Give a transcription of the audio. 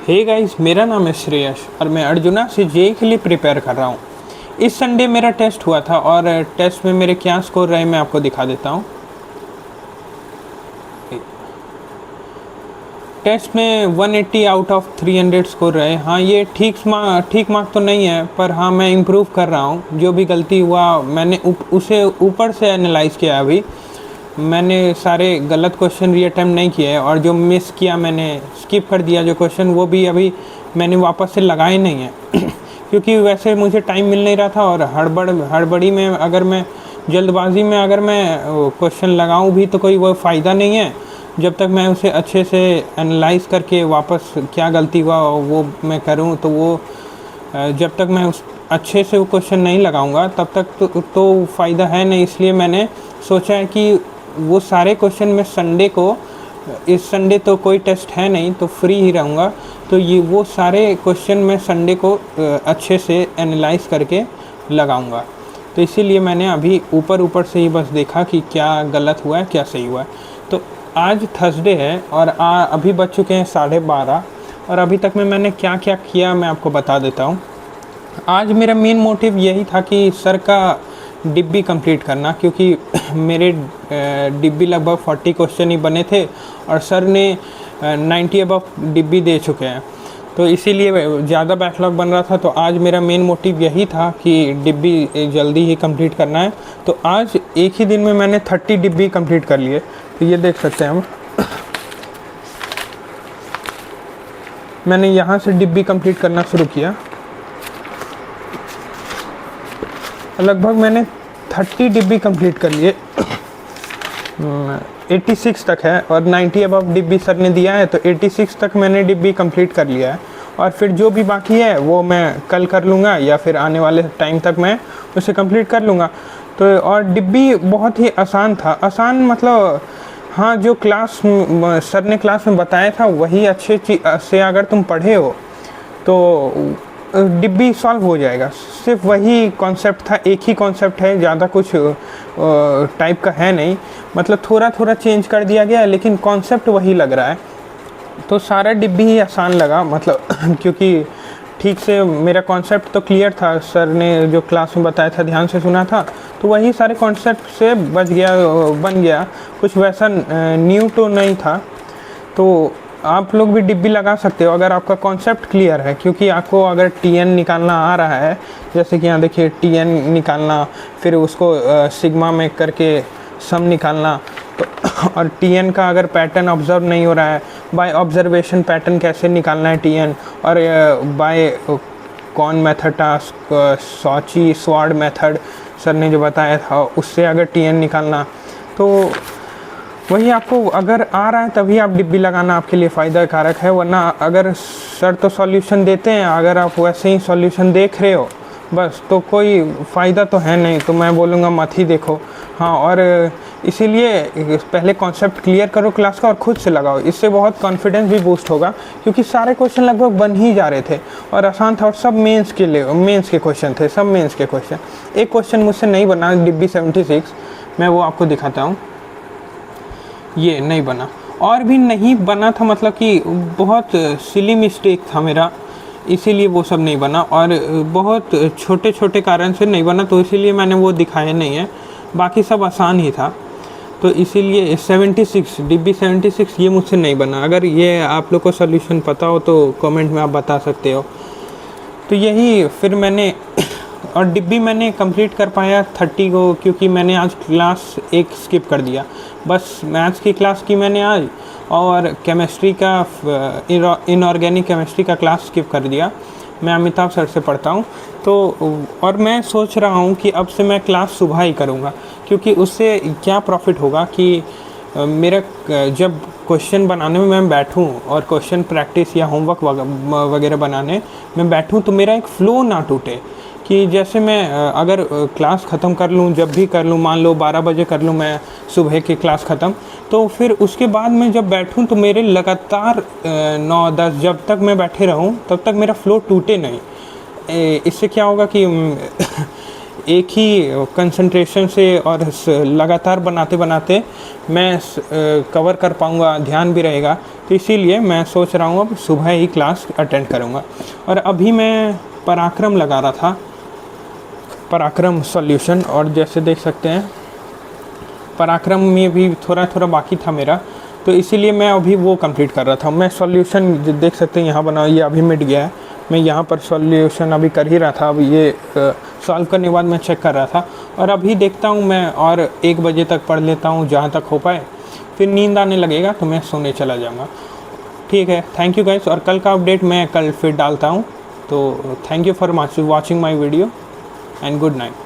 Hey guys, मेरा नाम है श्रेयस और मैं अर्जुना से जेई के लिए प्रिपेयर कर रहा हूँ। इस संडे मेरा टेस्ट हुआ था और टेस्ट में मेरे क्या स्कोर रहे मैं आपको दिखा देता हूँ। टेस्ट में 180 आउट ऑफ 300 स्कोर रहे। हाँ, ये ठीक मार्क तो नहीं है, पर हाँ मैं इम्प्रूव कर रहा हूँ। जो भी गलती हुआ मैंने उसे ऊपर से एनालाइज किया। अभी मैंने सारे गलत क्वेश्चन रीअटेम्प्ट नहीं किए और जो मिस किया मैंने स्किप कर दिया जो क्वेश्चन, वो भी अभी मैंने वापस से लगाए नहीं है क्योंकि वैसे मुझे टाइम मिल नहीं रहा था और हड़बड़ी में अगर मैं जल्दबाजी में अगर मैं क्वेश्चन लगाऊं भी तो कोई वो फ़ायदा नहीं है। जब तक मैं उसे अच्छे से एनालाइज करके वापस क्या गलती हुआ वो मैं करूं, तो वो जब तक मैं उस अच्छे से वो क्वेश्चन नहीं लगाऊंगा तब तक तो फ़ायदा है नहीं। इसलिए मैंने सोचा है कि वो सारे क्वेश्चन में संडे को, इस संडे तो कोई टेस्ट है नहीं तो फ्री ही रहूँगा, तो ये वो सारे क्वेश्चन मैं संडे को अच्छे से एनालाइज करके लगाऊंगा। तो इसीलिए मैंने अभी ऊपर से ही बस देखा कि क्या गलत हुआ है क्या सही हुआ है। तो आज थर्सडे है और अभी बज चुके हैं 12:30 और अभी तक में मैंने क्या क्या किया मैं आपको बता देता हूँ। आज मेरा मेन मोटिव यही था कि सर का डिब्बी कंप्लीट करना, क्योंकि मेरे डिब्बी लगभग 40 क्वेश्चन ही बने थे और सर ने 90 अबव डिब्बी दे चुके हैं, तो इसीलिए ज़्यादा बैकलॉग बन रहा था। तो आज मेरा मेन मोटिव यही था कि डिब्बी जल्दी ही कंप्लीट करना है। तो आज एक ही दिन में मैंने 30 डिब्बी कंप्लीट कर लिए। तो ये देख सकते हैं हम, मैंने यहाँ से डिब्बी कंप्लीट करना शुरू किया। लगभग मैंने 30 डिब्बी कंप्लीट कर लिए। 86 तक है और 90 अबव डिब्बी सर ने दिया है, तो 86 तक मैंने डिब्बी कंप्लीट कर लिया है। और फिर जो भी बाकी है वो मैं कल कर लूँगा या फिर आने वाले टाइम तक मैं उसे कंप्लीट कर लूँगा। तो और डिब्बी बहुत ही आसान था। आसान मतलब हाँ, जो क्लास सर ने क्लास में बताया था वही अच्छे से अगर तुम पढ़े हो तो डिब्बी सॉल्व हो जाएगा। सिर्फ वही कॉन्सेप्ट था, एक ही कॉन्सेप्ट है, ज़्यादा कुछ टाइप का है नहीं। मतलब थोड़ा थोड़ा चेंज कर दिया गया है लेकिन कॉन्सेप्ट वही लग रहा है। तो सारा डिब्बी ही आसान लगा, मतलब क्योंकि ठीक से मेरा कॉन्सेप्ट तो क्लियर था। सर ने जो क्लास में बताया था ध्यान से सुना था, तो वही सारे कॉन्सेप्ट से बन गया। कुछ वैसा न्यू तो नहीं था। तो आप लोग भी डिब्बी लगा सकते हो अगर आपका कॉन्सेप्ट क्लियर है, क्योंकि आपको अगर टीएन निकालना आ रहा है, जैसे कि यहाँ देखिए टीएन निकालना, फिर उसको सिग्मा में करके सम निकालना, तो और टीएन का अगर पैटर्न ऑब्जर्व नहीं हो रहा है, बाय ऑब्जर्वेशन पैटर्न कैसे निकालना है टीएन, और बाय कौन मेथड टास्क, सॉची स्वाड मेथड सर ने जो बताया था उससे अगर टीएन निकालना, तो वही आपको अगर आ रहा है तभी आप डिब्बी लगाना आपके लिए फ़ायदा कारक है। वरना अगर सर तो सॉल्यूशन देते हैं, अगर आप वैसे ही सॉल्यूशन देख रहे हो बस, तो कोई फ़ायदा तो है नहीं। तो मैं बोलूँगा मत ही देखो। हाँ, और इसीलिए पहले कॉन्सेप्ट क्लियर करो क्लास का और ख़ुद से लगाओ, इससे बहुत कॉन्फिडेंस भी बूस्ट होगा। क्योंकि सारे क्वेश्चन लगभग बन ही जा रहे थे और आसान था, और सब मेंस के क्वेश्चन थे, सब मेंस के क्वेश्चन। एक क्वेश्चन मुझसे नहीं बना, डिब्बी 76, मैं वो आपको दिखाता हूँ। ये नहीं बना, और भी नहीं बना था, मतलब कि बहुत सिली मिस्टेक था मेरा, इसीलिए वो सब नहीं बना। और बहुत छोटे छोटे कारण से नहीं बना, तो इसीलिए मैंने वो दिखाया नहीं है। बाकी सब आसान ही था, तो इसीलिए 76 डिब्बी 76 ये मुझसे नहीं बना। अगर ये आप लोग को सोल्यूशन पता हो तो कमेंट में आप बता सकते हो। तो यही फिर मैंने और डिब्बी मैंने कंप्लीट कर पाया 30 को, क्योंकि मैंने आज क्लास एक स्किप कर दिया। बस मैथ्स की क्लास की मैंने आज, और केमिस्ट्री का इनऑर्गेनिक केमिस्ट्री का क्लास स्किप कर दिया। मैं अमिताभ सर से पढ़ता हूँ, तो और मैं सोच रहा हूँ कि अब से मैं क्लास सुबह ही करूँगा, क्योंकि उससे क्या प्रॉफिट होगा कि मेरा जब क्वेश्चन बनाने में मैं बैठूं और क्वेश्चन प्रैक्टिस या होमवर्क वगैरह बनाने में बैठूं, तो मेरा एक फ़्लो ना टूटे। कि जैसे मैं अगर क्लास ख़त्म कर लूँ, जब भी कर लूँ, मान लो 12 बजे कर लूँ मैं सुबह की क्लास ख़त्म, तो फिर उसके बाद मैं जब बैठूँ तो मेरे लगातार 9-10 जब तक मैं बैठे रहूँ तब तक मेरा फ़्लो टूटे नहीं। इससे क्या होगा कि एक ही कंसंट्रेशन से और लगातार बनाते बनाते मैं कवर कर पाऊँगा, ध्यान भी रहेगा। तो इसीलिए मैं सोच रहा हूँ अब सुबह ही क्लास अटेंड करूँगा। और अभी मैं पराक्रम लगा रहा था, पराक्रम सॉल्यूशन, और जैसे देख सकते हैं पराक्रम में भी थोड़ा थोड़ा बाकी था मेरा, तो इसीलिए मैं अभी वो कंप्लीट कर रहा था। मैं सॉल्यूशन देख सकते हैं यहाँ बना, ये अभी मिट गया है, मैं यहाँ पर सॉल्यूशन अभी कर ही रहा था। अब ये सॉल्व करने के बाद मैं चेक कर रहा था, और अभी देखता हूँ मैं और 1 बजे तक पढ़ लेता हूँ जहाँ तक हो पाए, फिर नींद आने लगेगा तो मैं सोने चला जाऊँगा। ठीक है, थैंक यू गाइस, और कल का अपडेट मैं कल फिर डालता हूँ। तो thank you for watching my video and good night.